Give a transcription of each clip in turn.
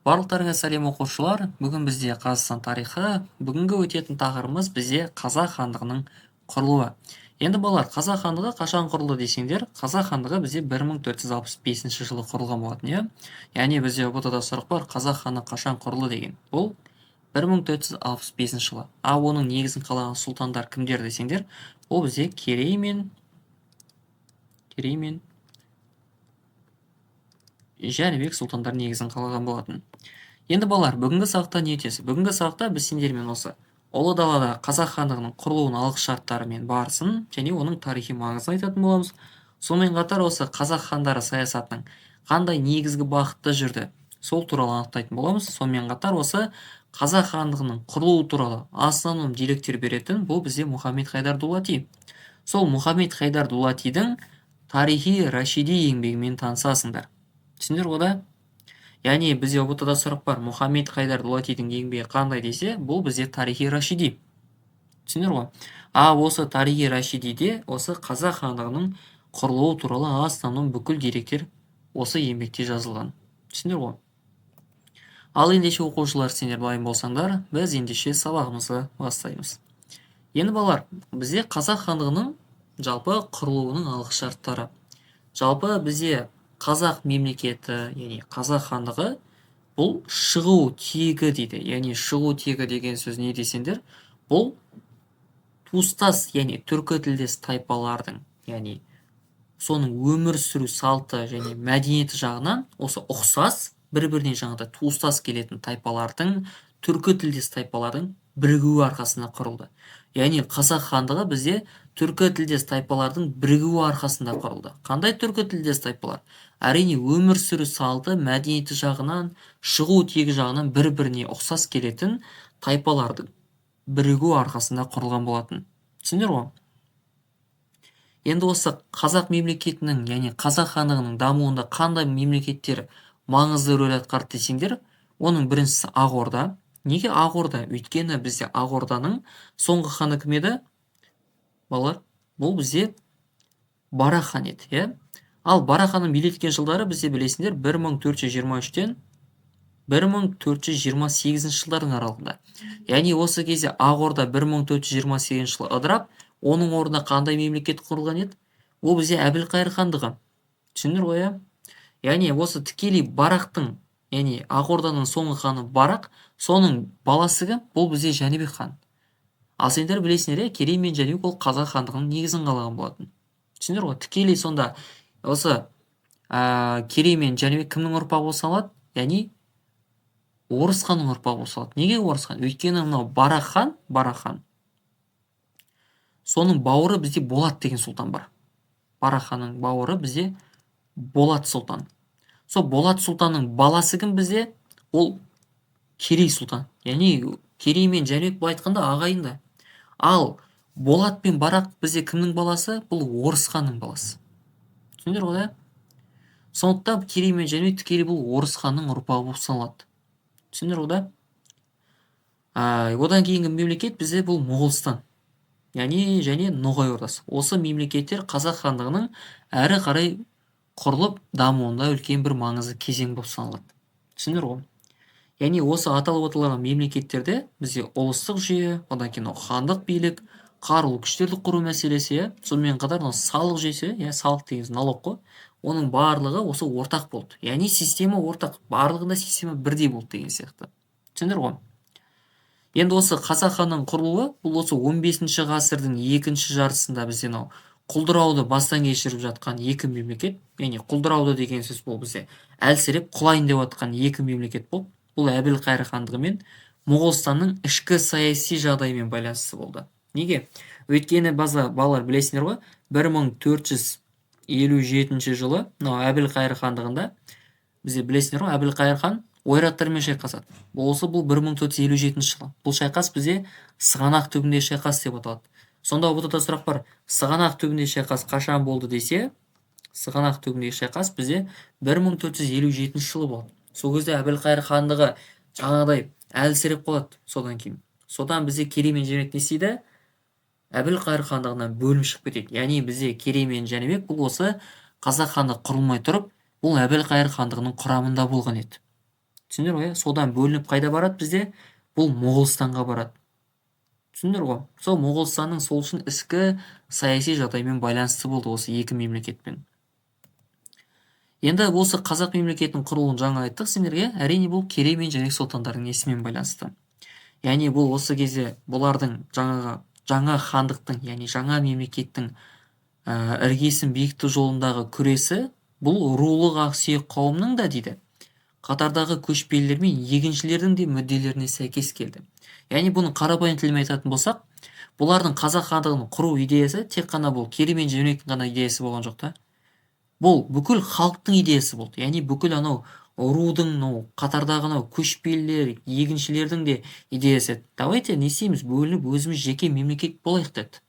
Барлықтарыңа сәлем оқушылар. Бүгін бізде Қазақстан тарихы. Бүгінгі өтетін тақырыбымыз бізде Қазақ хандығының құрылуы. Енді балалар, Қазақ хандығы қашан құрылды десеңдер, Қазақ хандығы бізде 1465 жылы құрылған болатын, иә? Яғни бізде ұбт-да сұрақ бар, Қазақ ханы қашан құрылды деген. Бұл 1465 жылы. Ал оның негізін қалаған сұлтандар кімдер десеңдер, ол бізде Керей мен Жәнібек сұлтандар негізін қалаған болатын. Енді балалар, бүгінгі сабақта не етесіз? Бүгінгі сабақта біз сендермен осы ұлы далада қазақ хандығының құрылуының алғы шарттары мен барысын және оның тарихи маңызын айтатын боламыз. Сонымен қатар осы қазақ хандары саясатының қандай негізгі бағытта жүрді, сол туралы анықтайтын боламыз. Сонымен қатар осы қазақ хандығының құрылуы туралы основном деректер беретін бұл бізде Мұхаммед Хайдар Дулати. Сол Мұхаммед Хайдар Дулатидің тарихи Рашиди еңбегімен танысасыңдар. Түсіндер ғой да? Яғни бізде ұбт-да сұрақ бар, Мұхаммед Хайдар Дулатидің еңбегі қандай десе, бұл бізде тарихи Рашиди. Түсіндер ғой? Осы тарихи Рашидиде осы қазақ хандығының құрылуы туралы основном бүкіл деректер осы еңбекте жазылған. Түсіндер ғой? Ал ендеше оқушылар, сендер дайын болсаңдар, біз ендеше сабағымызды бастаймыз. Енді балалар, бізде қазақ хандығының жалпы құрылуының алғы шарттары. Жалпы бізде қазақ мемлекеті, яғни қазақ хандығы, бұл шығу тегі дейді. Яғни шығу тегі деген сөз не десеңдер, бұл туыстас, яғни түркі тілдес тайпалардың, яғни соның өмір сүру салты және мәдениеті жағынан осы ұқсас, бір-біріне жаңағыдай туыстас келетін тайпалардың, түркі тілдес тайпалардың бірігуі арқасында құрылды. Яғни қазақ хандығы бізде түркі тілдес тайпалардың бірігуі арқасында құрылды. Қандай түркі тілдес тайпалар? Әрине өмір сүру салты, мәдениеті жағынан, шығу тегі жағынан бір-біріне ұқсас келетін тайпалардың бірігуі арқасында құрылған болатын. Түсіндер ғой? Енді осы қазақ мемлекетінің, яғни қазақ хандығының дамуында қандай мемлекеттер маңызды рөл атқарды десеңдер, оның біріншісі Ақ Орда. Неге Ақ Орда? Өйткені бізде Ақ Орданың соңғы ханы кім еді? Балалар, бұл бізде Барақ хан еді, иә? Ал Барақ ханның билеткен жылдары бізде білесіңдер 1423-тен 1428 жылдардың аралығында. Яғни осы кезде Ақ Орда 1428 жылы ыдырап, оның орнына қандай мемлекет құрылған еді? Ол бізде Әбілқайыр хандығы. Түсіндіңдер ғой, иә? Яғни осы тікелей Барақтың, яғни Ақ Орданың соңғы ханы Барақ, соның баласы кім? Бұл бізде Жәнібек хан. Ал сендер білесіңдер, Керей мен Жәнібек ол қазақ хандығының негізін қалаған болатын. Түсіндіңдер ғой? Тікелей сонда осы Керей мен Жәнібек кімнің ұрпағы бола алады? Яғни орыс ханның ұрпағы бола алады. Неге орыс хан? Өйткені мынау Барақ хан. Соның бауыры бізде Болат деген сұлтан бар. Барақ ханның бауыры бізде Болат сұлтан. Сол Болат сұлтанның баласы кім бізде? Ол Керей сұлтан. Яғни Керей мен Жәнібек былай айтқанда ағайынды. Ал Болат пен Барақ бізде кімнің баласы? Бұл орыс ханның баласы. Түсіндіңдер ғой, да? Сондықтан Керей мен Жәнібек тікелей бұл орыс ханның ұрпағы болып саналады. Түсіндіңдер ғой, да? Одан кейінгі мемлекет бізде бұл Моғолстан. Яғни және Ноғай ордасы. Осы мемлекеттер қазақ хандығының әрі қарай құрылып дамуында үлкен бір маңызды кезең болып саналады. Түсіндіңдер ғой? Яғни осы аталып отырған мемлекеттерде бізде ұлыстық жүйе, одан кейін хандық билік, қарулы күштерді құру мәселесі, сонымен қатар салық жүйесі, салық деген налог қой, оның барлығы осы ортақ болды. Яғни система ортақ, барлығында система бірдей болды деген сияқты. Түсіндіңдер ғой? Енді осы қазақ ханның құрылуы, бұл осы 15-ші ғасырдың екінші жартысында бізде құлдырауды бастан кешіріп жатқан екі мемлекет, яғни құлдырауды деген сөз бұл бізде әлсіреп құлайын деп жатқан екі мемлекет болды. Бұл Әбілқайыр хандығы мен Моғолстанның ішкі саяси жағдайымен байланысты болды. Неге? Өйткені балалар білесіңдер ғой, 1457 жылы Әбілқайыр хандығында бізде білесіңдер ғой, Әбілқайыр хан ойраттармен шайқасады. Бұл 1457 жылы. Бұл шайқас бізде Сығанақ түбінде шайқас деп аталады. Сонда ұбт-да сұрақ бар, Сығанақ түбінде шайқас қашан болды десе, Сығанақ түбіндегі шайқас бізде 1457 жылы болды. Сол кезде Әбілқайыр хандығы жаңағыдай әлсіреп қалады содан кейін. Содан бізде Керей мен Жәнібек не істейді? Әбілқайыр хандығынан бөлім шығып кетеді. Яғни бізде Керей мен Жәнібек бұл осы қазақ хандығы құрылмай тұрып, бұл Әбілқайыр хандығының құрамында болған еді. түсіндіңдер ғой? Содан бөлініп қайда барады бізде? Бұл Моғолстанға барады. түсіндіңдер ғой? Сол Моғолстанның сол үшін ішкі саяси жағдаймен байланысты болды осы екі мемлекетпен. Енді осы қазақ мемлекетінің құрылуын жаңа айттық сендерге. Әрине бұл Керей мен Жәнібек сұлтандардың несімен байланысты. Яғни бұл осы кезде бұлардың жаңа хандықтың, яғни жаңа мемлекеттің іргесін бекіту жолындағы күресі бұл рулық ақсүйек қауымның да дейді қатардағы көшпелілер мен егіншілердің де мүдделеріне сәйкес келді. Яғни бұны қарапайым тілмен айтатын болсақ, бұлардың қазақ хандығын құру идеясы тек қана бұл Керей мен Жәнібектің ғана идеясы болған жоқ та. Бұл бүкіл халықтың идеясы болды. Яғни бүкіл анау рудың, қатардағы анау көшпелілер, егіншілердің де идеясы. Давайте не істейміз, бөлініп өзіміз жеке мемлекет болайық деді.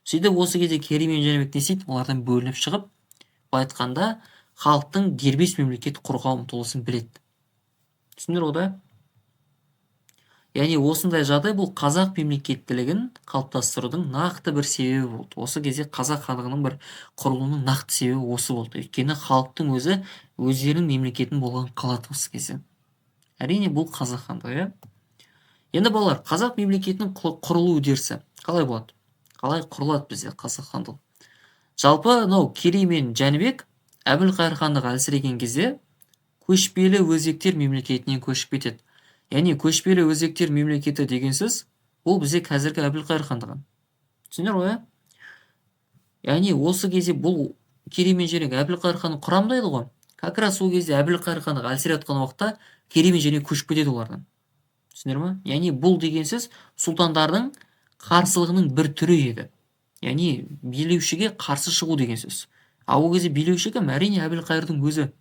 Сөйтіп осы кезде Керей мен Жәнібек не істейді? Олардан бөлініп шығып, былай айтқанда халықтың дербес мемлекет құруға ұмтылысын біледі. түсіндіңдер ғой да? Яғни осындай жағдай бұл қазақ мемлекеттілігін қалыптастырудың нақты бір себебі болды. Осы кезде қазақ хандығының бір құрылуының нақты себебі осы болды. Өйткені халықтың өзі өздерінің мемлекетін болған қалады осы кезде. Әрине бұл қазақ хандығы. Енді балалар, қазақ мемлекетінің құрылу үдерісі қалай болады? Қалай құрылады бізде қазақ хандығы? Жалпы Керей мен Жәнібек Әбілқайыр хандығы әлсіреген кезде көшпелі өзектер мемлекетінен көшіп кетеді. Яғни көшпелі өзектер мемлекеті деген сөз бұл бізде қазіргі Әбілқайыр хандығы. түсіндіңдер ғой? Яғни осы кезде бұл Керей мен Жәнібек Әбілқайыр ханның құрамында еді ғой. Как раз сол кезде Әбілқайыр хандығы әлсіреп жатқан уақытта Керей мен Жәнібек көшіп кетеді олардан. түсіндіңдер ме? Яғни бұл деген сөз сұлтандардың қарсылығының бір түрі еді. Яғни билеушіге қарсы шығу деген сөз. Ал ол кезде билеуші кім? Әрине Әбілқайырдың өзі.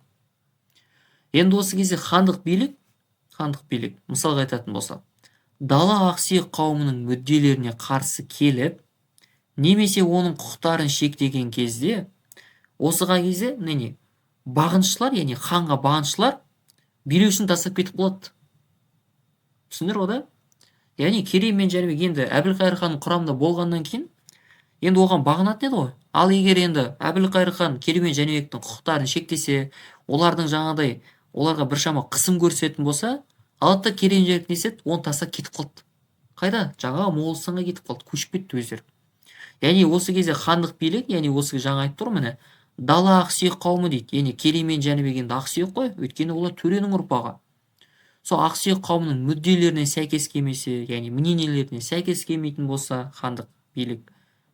Енді осы кезде хандық билік, мысалға айтатын болса, дала ақсүйек қауымының мүдделеріне қарсы келіп, немесе оның құқықтарын шектеген кезде, осыға кезде бағыншылар, яғни ханға бағыншылар билеушін тастап кетіп қалады. түсіндіңдер ғой да? Яғни Керей мен Жәнібек енді Әбілқайыр ханның құрамында болғаннан кейін енді оған бағынатын еді ғой. Ал егер енді Әбілқайыр хан Керей мен Жәнібектің құқықтарын шектесе, олардың жаңағыдай оларға біршама қысым көрсететін болса, алады да Керей мен Жәнібек не істеді? Оны тастап кетіп қалды. Қайда? Жаңағы Моғолстанға кетіп қалды, көшіп кетті өздері. Яғни осы кезде хандық билік, яғни осы жаңа айтып тұр міне, дала ақсүйек қауымы дейді. Яғни Керей мен Жәнібек енді ақсүйек қой, өйткені олар төренің ұрпағы. Сол ақсүйек қауымның мүдделеріне сәйкес келмесе, яғни мнениелеріне сәйкес келмейтін болса, хандық билік,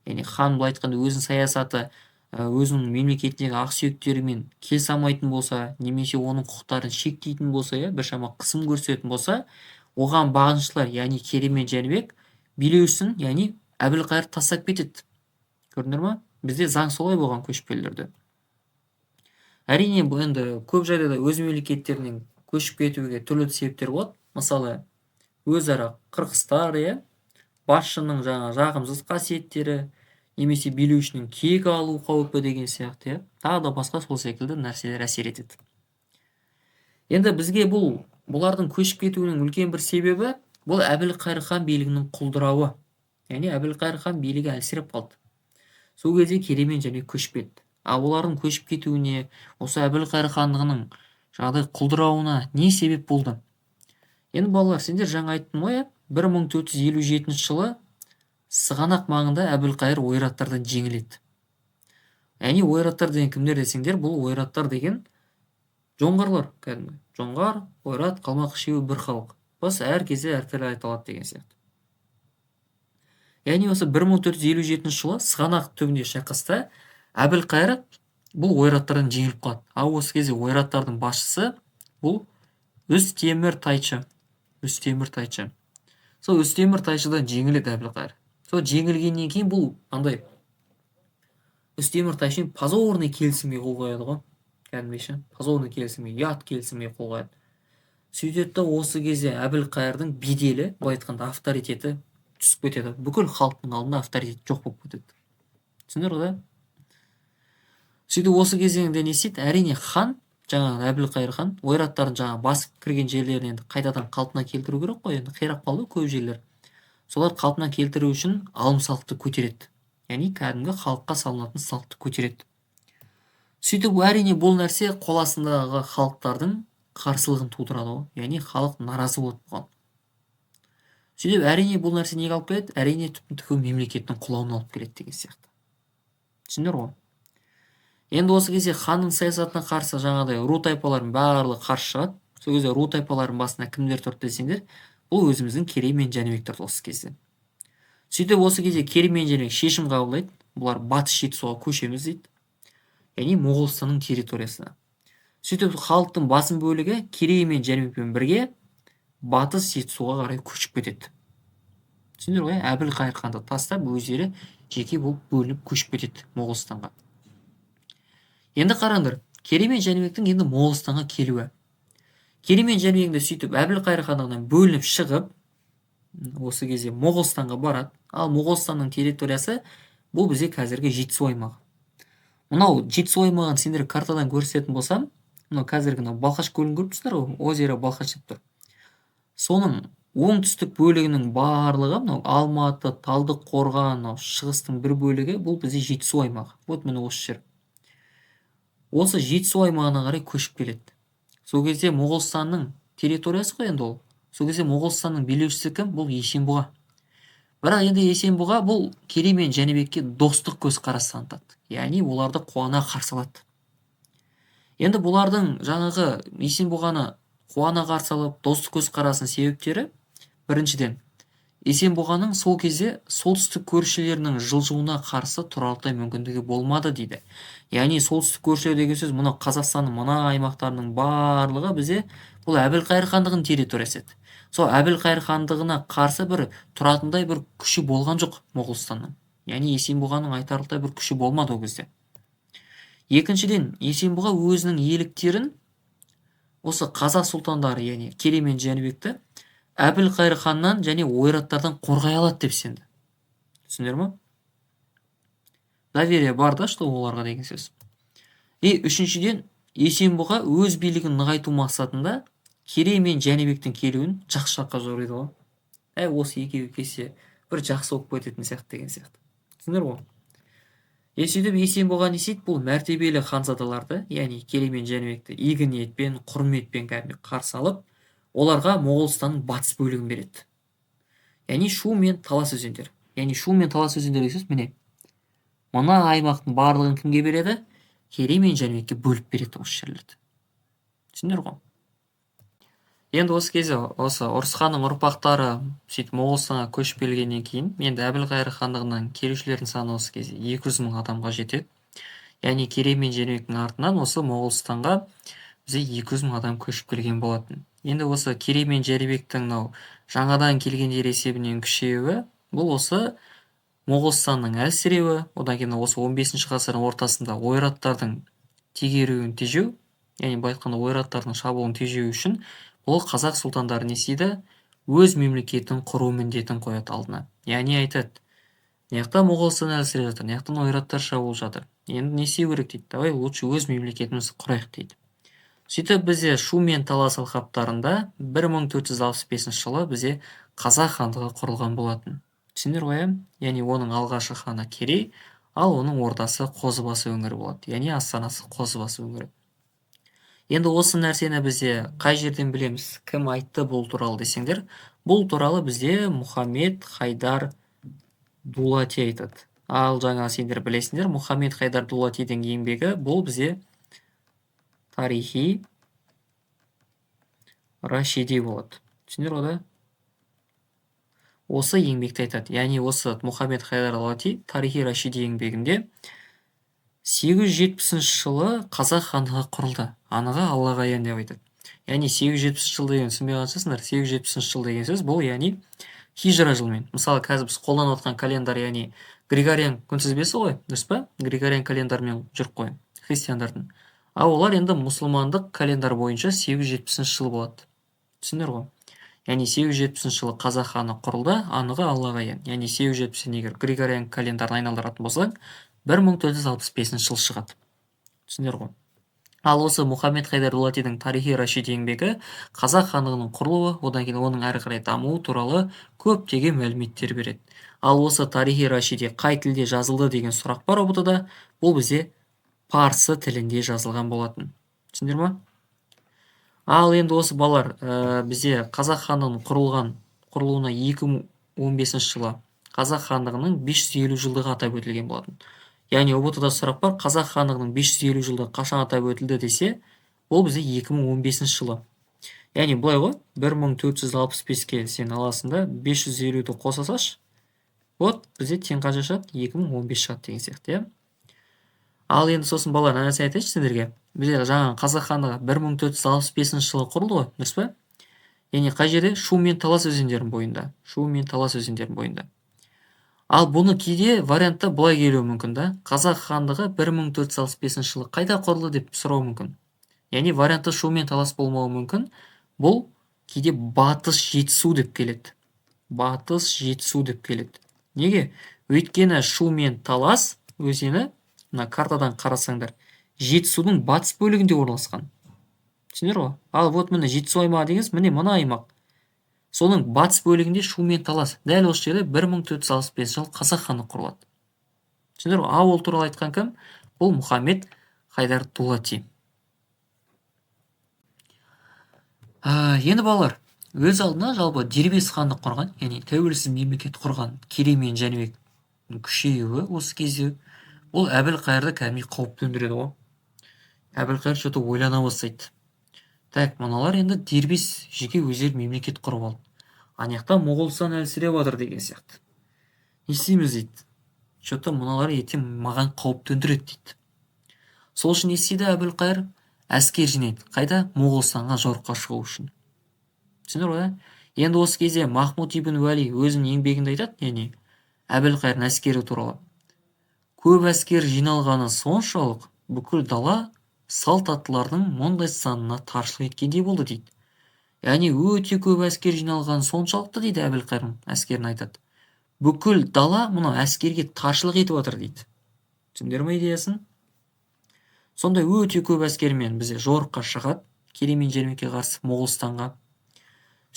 яғни хан былай айтқанда өзінің саясаты өзінің мемлекетіндегі ақсүйектерімен келісе алмайтын болса, немесе оның құқықтарын шектейтін болса, біршама қысым көрсететін болса, оған бағыншылар, яғни Керей мен Жәнібек билеушісін, яғни Әбілқайыр тастап кетеді. Көрдіңдер ме? Бізде заң солай болған көшпелілерде. Әрине бұл енді көп жағдайда өз мемлекеттерінен көшіп кетуге түрлі себептер болады. Мысалы, өзара қырқыстар, басшының жағымсыз қасиеттері, немесе билеушінің кек алу қаупі деген сияқты, тағы да басқа сол секілді нәрселер әсер етеді. Енді бізге бұлардың көшіп кетуінің үлкен бір себебі бұл Әбілқайыр хан билігінің құлдырауы. Яғни Әбілқайыр хан билігі әлсіреп қалды. Сол кезде Керей мен Жәнібек көшіп кетті. Ал олардың көшіп кетуіне, осы Әбілқайыр хандығының жаңағыдай құлдырауына не себеп болды? Енді балалар, сендер жаңа айттым ғой, 1457 жылы Сығанақ маңында Әбілқайыр ойраттардан жеңіледі. Яғни ойраттар деген кімдер десеңдер, бұл ойраттар деген жоңғарлар, кәдімгі. Жоңғар, ойрат, қалмақ үшеуі бір халық. Бас әр кезде әртүрлі айтылады деген сияқты. Яғни осы 1457 жылы Сығанақ түбінде шайқаста Әбілқайыр бұл ойраттардан жеңіліп қалады. Ал осы кезде ойраттардың басшысы бұл Үзтемір Тайшы. Сол Үзтемір Тайшыдан жеңіледі Әбілқайыр. Сол жеңілгеннен кейін бұл Үзтемір Тайшымен позорный келісімге қол қояды ғой. Кәдімгіше, позорный келісімге, ұят келісімге қол қояды. Сөйтеді, осы кезде Әбілқайырдың беделі, былай айтқанда авторитеті түсіп кетеді. Бүкіл халықтың алдында авторитет жоқ болып кетеді. Түсіндіңдер ғой? Сөйтіп осы кезеңде не істейді? Әрине хан, жаңағы Әбілқайыр хан ойраттарын басып кірген жерлерін енді қайтадан қалпына келтіру керек қой, енді қирап қалды көп жерлер. Солар қалпына келтіру үшін алым-салықты көтереді. Яғни кәдімгі халыққа салынатын салықты көтереді. Сөйтіп әрине бұл нәрсе қол астындағы халықтардың қарсылығын тудырады ғой, яғни халық наразы болады бұған. Сөйтіп әрине бұл нәрсе неге алып келеді? Әрине түптің-түбі мемлекеттің құлауына алып келеді деген сияқты. Түсіндіңдер ғой? Енді осы кезде ханның саясатына қарсы жаңағыдай ру тайпалардың барлығы қарсы шығады. Сол кезде ру тайпалардың басына кімдер тұрды десеңдер, бұл өзіміздің Керей мен Жәнібек тұрды осы кезде. Сөйтіп осы кезде Керей мен Жәнібек шешім қабылдайды. Бұлар батыс жетісуға көшеміз дейді. Яғни Моғолстанның территориясына. Сөйтіп халықтың басым бөлігі Керей мен Жәнібекпен бірге батыс жетісуға қарай көшіп кетеді. Түсіндіңдер ғой? Әбілқайыр ханды тастап өздері жеке болып бөлініп көшіп кетеді Моғолстанға. Енді қараңдар, Керей мен Жәнібектің енді Моғолстанға келуі. Керей мен Жәнібек сөйтіп Әбілқайыр хандығынан бөлініп шығып, осы кезде Моғолстанға барады. Ал Моғолстанның территориясы бұл бізде қазіргі Жетісу аймағы. Мынау Жетісу аймағын сендер картадан көрсететін болсам, мынау қазіргі Балқаш көлін көріп тұрсыңдар ғой, озеро Балқаш деп тұр. Соның оңтүстік бөлігінің барлығы, мынау Алматы, Талдықорған, шығыстың бір бөлігі бұл бізде Жетісу аймағы. Вот міне осы жер. Осы Жетісу аймағына қарай көшіп келеді. Сол кезде Моғолстанның территориясы ғой енді ол. Сол кезде Моғолстанның билеушісі кім? Бұл Есенбұға. Бірақ енді Есенбұға бұл Керей мен Жәнібекке достық көзқарас танытады. Яғни оларды қуана қарсы алады. Енді бұлардың жаңағы Есенбұғаны қуана қарсы алып, достық көзқарасының себептері, біріншіден, Есенбұғаның сол кезде солтүстік көршілерінің жылжуына қарсы тұрарлықтай мүмкіндігі болмады дейді. Яғни солтүстік көршілер деген сөз, мына Қазақстанның мына аймақтарының барлығы бізде бұл Әбілқайыр хандығының территориясы еді. Сол Әбілқайыр хандығына қарсы бір тұратындай бір күші болған жоқ Моғолстанның. Яғни Есенбұғаның айтарлықтай бір күші болмады ол кезде. Екіншіден, Есенбұға өзінің иеліктерін осы қазақ сұлтандары, яғни Керей мен Жәнібекті Әбілқайыр ханнан және ойраттардан қорғай алады деп сенді. Түсіндіңдер ме? Доверие бар да, что оларға деген сөз. Үшіншіден, Есенбұға өз билігін нығайту мақсатында Керей мен Жәнібектің келуін жақсы жаққа жориды ғой. Осы екеуі келсе бір жақсы болып кететін сияқты деген сияқты. Түсіндіңдер ғой? Сөйтіп Есенбұға не істейді? Бұл мәртебелі ханзадаларды, яғни Керей мен Жәнібекті игі ниетпен, құрметпен қарсы алып, оларға Моғолстанның батыс бөлігін береді. Яғни Шу мен Талас өзендері. Яғни Шу мен Талас өзендері сөз міне. Мына аймақтың барлығын кімге береді? Керей мен Жәнібекке бөліп береді осы жерлерді. Түсіндіңдер ғой? Енді осы кезде осы Ұрысханның ұрпақтары сөйтіп Моғолстанға көшіп келгеннен кейін, енді Әбілқайыр хандығынан келушілердің саны осы кезде 200 мың адамға жетеді. Яғни Керей мен Жәнібектің артынан осы Моғолстанға бізде 200 мың адам көшіп келген болатын. Енді осы Керей мен Жәнібектің жаңадан келгендер есебінен күшеюі, бұл осы Моғолстанның әлсіреуі, одан кейін осы 15 ғасырдың ортасында ойраттардың тегеруін тежеу, яғни былай айтқанда ойраттардың шабуылын тежеу үшін бұл қазақ сұлтандары не істейді? Өз мемлекетін құру міндетін қояды алдына. Яғни айтады, мынаяқта Моғолстан әлсіреп жатыр, мынаяқтан ойраттар шабуыл жатыр. Енді не істеу керек дейді? Давай лучше өз мемлекетімізді құрайық дейді. Сөйтіп бізде Шу мен Талас алқаптарында 1465 жылы бізде қазақ хандығы құрылған болатын. Түсіндіңдер ғой? Яғни оның алғашқы ханы Керей, ал оның ордасы Қозыбасы өңірі болады. Яғни астанасы Қозыбасы өңірі. Енді осы нәрсені бізде қай жерден білеміз? Кім айтты бұл туралы десеңдер? Бұл туралы бізде Мұхаммед Хайдар Дулати айтады. Ал жаңа сендер білесіңдер, Мұхаммед Хайдар Дулатидің еңбегі бұл бізде тарихи Рашиди болады. Түсіндіңдер ғой да? Осы еңбекті айтады. Яғни осы Мұхаммед Хайдар Дулати тарихи Рашиди еңбегінде 870 жылы қазақ хандығы құрылды. Анығы Аллаға аян деп айтады. Яғни 870 жыл деген түсінбей қалсаңдар, 870 жыл деген сөз бұл яғни хижра жылмен. Мысалы, қазір біз қолданып отқан календар, яғни Григориан күнтізбесі ғой, дұрыс па? Григориан календармен жүріп қой, христиандардың. Ал олар енді мұсылмандық календар бойынша 870 жыл болады. Түсіндіңдер ғой? Яғни 870 жылы қазақ ханы құрылды, анығы Аллаға аян. Яғни 870 егер Григориан календарын айналдыратын болсақ, 1465 жыл шығады. Түсіндіңдер ғой? Ал осы Мұхаммед Хайдар Дулатидің тарихи Рашиди еңбегі қазақ хандығының құрылуы, одан кейін оның әрі қарай дамуы туралы көптеген мәліметтер береді. Ал осы тарихи Рашиди қай тілде жазылды деген сұрақ бар ұбт-да, бұл бізде парсы тілінде жазылған болатын. Түсіндіңдер ме? Ал енді осы балалар, бізде қазақ хандығының құрылуына 2015 жылы қазақ хандығының 550 жылдығы атап өтілген болатын. Яғни ұбт-да сұрақ бар, қазақ хандығының 550 жылдығы қашан атап өтілді десе, ол бізде 2015 жылы. Яғни былай ғой, 1465-ке сен аласың да 550-ді қоса салшы, вот бізде тең қанша шығады? 2015 шығады деген сияқты, иә. Ал енді сосын балалар, нәрсе айтайыншы сендерге. Бізде жаңағы қазақ хандығы 1465 жылы құрылды ғой, дұрыс па? Яғни қай жерде? Шу мен Талас өзендерінің бойында. Шу мен Талас өзендерінің бойында. Ал бұны кейде вариантта былай келуі мүмкін да. Қазақ хандығы 1465 жылы қайда құрылды деп сұрауы мүмкін. Яғни вариантта Шу мен Талас болмауы мүмкін. Бұл кейде Батыс Жетісу деп келеді. Батыс Жетісу деп келеді. Неге? Өйткені Шу мен Талас өзені, мына картадан қарасаңдар, Жетісудың батыс бөлігінде орналасқан. Түсіндіңдер ғой? Ал вот міне Жетісу аймағы дегеніміз міне мына аймақ. Соның батыс бөлігінде Шу мен Талас. Дәл осы жерде 1465 жылы қазақ хандығы құрылады. Түсіндіңдер ғой? Ал ол туралы айтқан кім? Бұл Мұхаммед Хайдар Дулати. Енді балалар, өз алдына жалпы дербес хандық құрған, яғни тәуелсіз мемлекет құрған Керей мен Жәнібектің күшеюі осы кезде ол Әбілқайырды кәдімгідей қауіп төндіреді ғой. Әбілқайыр что-то ойлана бастайды. Так, мыналар енді дербес жеке өздері мемлекет құрып алды. Анаяқта Моғолстан әлсіреп жатыр деген сияқты. Не істейміз дейді. Что-то мыналар ертең маған қауіп төндіреді дейді. Сол үшін не істейді Әбілқайыр? Әскер жинайды. Қайда? Моғолстанға жорыққа шығу үшін. Түсіндіңдер ғой? Енді осы кезде Махмуд ибн Уәли өзінің еңбегінде айтады, яғни Әбілқайырдың әскері туралы. Көп әскер жиналғаны соншалық бүкіл дала салт аттылардың мұндай санына таршылық еткендей болды дейді. Яғни өте көп әскер жиналған соншалықты дейді Әбілқайырдың әскерін айтады. Бүкіл дала мұны әскерге таршылық етіп жатыр дейді. Түсіндіңдер ме идеясын? Сондай өте көп әскермен бізде жорыққа шығады, Керей мен Жәнібекке қарсы Моғолстанға.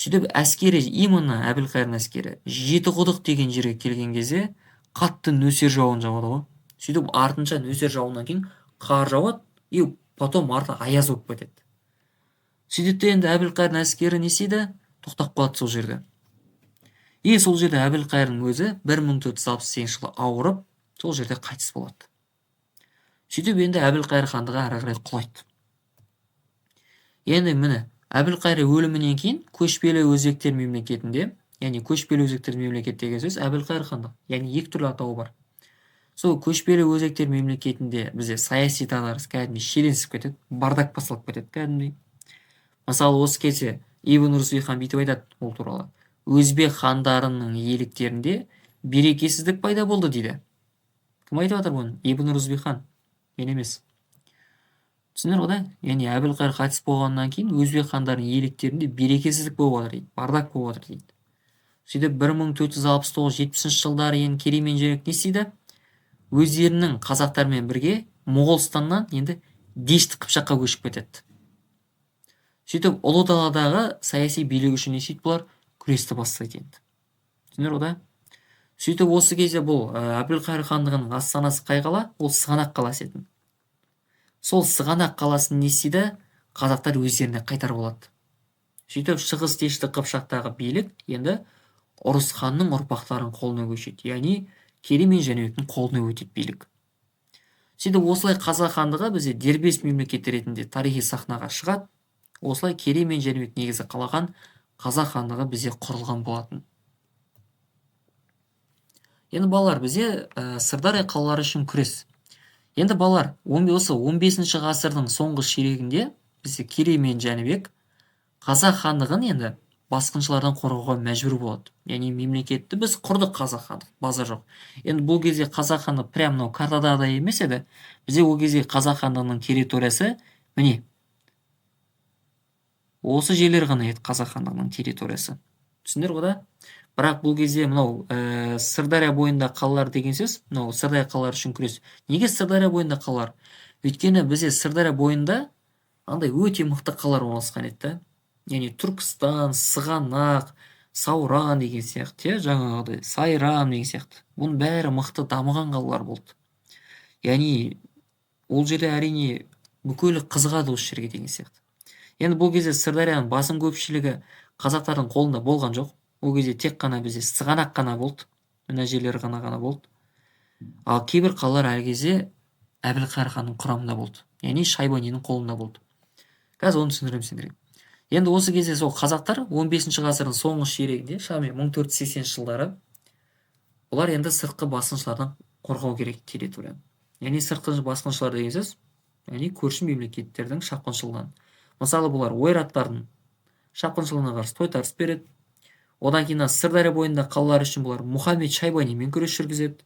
Сөйтіп әскері, именно Әбілқайырдың әскері Жетіқұдық деген жерге келген кезде қатты нөсер жауын жауады ғой. Сөйтіп артынша нөсер жауыннан кейін қар жауады, и потом арты аяз болып кетеді. Сөйтіп енді Әбілқайырдың әскері не істейді? Тоқтап қалады сол жерде. И сол жерде Әбілқайырдың өзі 1468 жылы ауырып, сол жерде қайтыс болады. Сөйтіп енді Әбілқайыр хандығы ары қарай құлайды. Енді міне Әбілқайыр өлімінен кейін көшпелі өзбектер мемлекетінде, яғни көшпелі өзбектер мемлекет деген сөз Әбілқайыр хандығы, яғни екі түрлі атауы бар. Сол көшпелі өзбектер мемлекетінде бізде саяси дағдарыс кәдімгідей шиеленісіп кетеді, бардак басталып кетеді кәдімгідей. Мысалы, осы кезде Ибн Рузби хан бүйтіп айтады ол туралы. Өзбек хандарының иеліктерінде берекесіздік пайда болды дейді. Кім айтып жатыр бұны? Ибн Рузби хан. Мен емес. Түсіндіңдер ғой да? Яғни Әбілқайыр қайтыс болғаннан кейін өзбек хандарының иеліктерінде берекесіздік болып жатыр дейді, бардак болып жатыр дейді. Сөйтіп 1469-70 жылдары енді Керей мен Жәнібек не істейді? Өздерінің қазақтармен бірге Моғолстаннан енді Дешті Қыпшаққа көшіп кетеді. Сөйтіп ұлы даладағы саяси билік үшін не істейді бұлар? Күресті бастайды енді. Түсіндіңдер ғой да? Сөйтіп осы кезде бұл Әбілқайыр хандығының астанасы қай қала? Ол Сығанақ қаласы еді. Сол Сығанақ қаласын не істейді? Қазақтар өздеріне қайтарып алады. Сөйтіп шығыс Дешті Қыпшақтағы билік енді Ұрыс ханның ұрпақтарының қолына көшеді. Яғни Керей мен Жәнібектің қолына өтеді билік. Сөйтіп осылай қазақ хандығы бізде дербес мемлекет ретінде тарихи сахнаға шығады. Осылай Керей мен Жәнібек негізі қалаған қазақ хандығы бізде құрылған болатын. Енді балалар, бізде Сырдария қалалары үшін күрес. Енді балалар, осы 15 ғасырдың соңғы ширегінде бізде Керей мен Жәнібек қазақ хандығын енді басқыншылардан қорғауға мәжбүр болады. Яғни мемлекетті біз құрдық қазақ хандық, базар жоқ. Енді бұл кезде қазақ хандығы прям мынау картада емес еді. Бізде ол кезде қазақ хандығының территориясы міне осы жерлер ғана еді қазақ хандығының территориясы. Түсіндіңдер ғой да? Бірақ бұл кезде мынау Сырдария бойында қалалар деген сөз, мынау Сырдария қалалары үшін күрес. Неге Сырдария бойында қалалар? Өйткені бізде Сырдария бойында андай өте мықты қалалар орналасқан еді. Яғни Түркістан, Сығанақ, Сауран деген сияқты, жаңағыдай Сайрам деген сияқты. Бұның бәрі мықты дамыған қалалар болды. Яғни ол жерде әрине бүкіл қызығады осы жерге деген сияқты. Енді бұл кезде Сырдарияның басым көпшілігі қазақтардың қолында болған жоқ. Ол кезде тек қана бізде сығанақ қана болды. Мына жерлер ғана болды. Ал кейбір қалалар әр кезде Әбілқайыр ханның құрамында болды. Яғни Шайбанидың қолында болды. Қазір оны түсіндіремін сендерге. Енді осы кезде сол қазақтар 15 ғасырдың соңғы ширегінде, шамамен 1480 жылдары, олар енді сыртқы басқыншылардан қорғау керек территорияны. Яғни сыртқы басқыншылар деген сөз, яғни көрші мемлекеттердің шапқыншылығынан. Мысалы, бұлар ойраттардың шапқыншылығына қарсы тойтарыс береді. Одан кейін Сырдария бойында қалалар үшін бұлар Мұхаммед Шайбанимен күрес жүргізеді.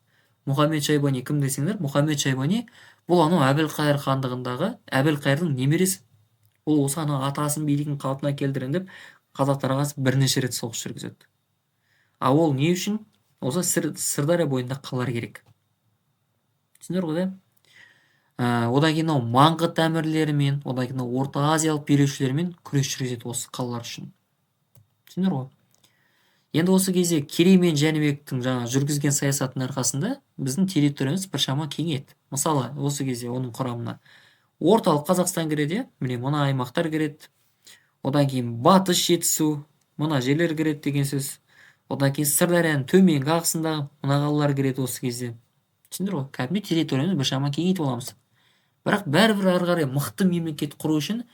Мұхаммед Шайбани кім десеңдер? Мұхаммед Шайбани бұл анау Әбілқайыр хандығындағы Әбілқайырдың немересі. Ол осы анау атасын билігін қалпына келтірейін деп қазақтарға қарсы бірнеше рет соғыс жүргізеді. А ол не үшін? Осы Сырдария бойында қалар керек. Түсіндіңдер ғой, да? Одан кейін Маңғыт әмірлерімен, одан кейін Орта Азиялық билеушілермен күрес жүргізеді осы қалалар үшін. Түсіндіңдер ғой? Енді осы кезде Керей мен Жәнібектің жаңа жүргізген саясатының арқасында біздің территориямыз біршама кеңейеді. Мысалы, осы кезде оның құрамына орталық Қазақстан кіреді, міне мына аймақтар кіреді. Одан кейін батыс жетісу, мына жерлер кіреді деген сөз. Одан кейін Сырдарияның төменгі ағысындағы мына қалалар кіреді осы кезде. Түсіндіңдер ғой? Кәдімгі территориямыз біршама кеңейтіп аламыз. Бірақ бәрібір ары қарай мықты мемлекет құру үшін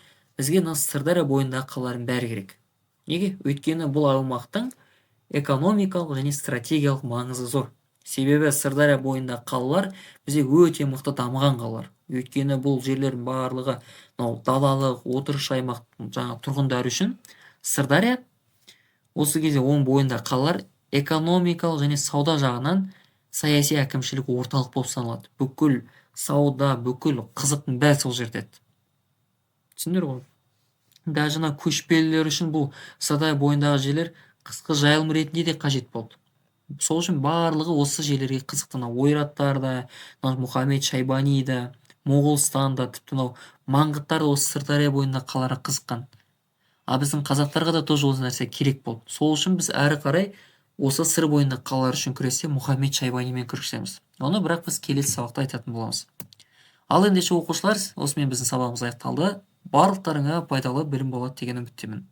бізге мына Сырдария бойындағы қалалардың бәрі керек. Неге? Өйткені бұл аумақтың экономикалық және стратегиялық маңызы зор. Себебі Сырдария бойында қалалар бізде өте мықты дамыған қалалар. Өйткені бұл жерлердің барлығы далалық, отырыш аймақтың жаңа тұрғындары үшін Сырдария осы кезде оның бойында қалалар экономикалық және сауда жағынан саяси әкімшілік орталық болып саналады. Бүкіл сауда, бүкіл қызықтың бәрі сол жерде еді. Түсіндіңдер ғой? Даже көшпелілер үшін бұл Сырдария бойындағы жерлер қысқы жайылым ретінде де қажет болды. Сол үшін барлығы осы жерлерге қызықты. Ойраттар да, Мұхаммед Шайбани да, Моғолстан да, тіпті маңғыттар да осы Сырдария бойында қаларға қызыққан. А біздің қазақтарға да тоже осы нәрсе керек болды. Сол үшін біз әрі қарай осы сыр бойында қалалар үшін күресте Мұхаммед Шайбанимен күресеміз. Оны бірақ біз келесі сабақта айтатын боламыз. Ал ендеше оқушылар, осымен біздің сабағымыз аяқталды. Барлықтарыңа пайдалы білім болады деген үміттемін.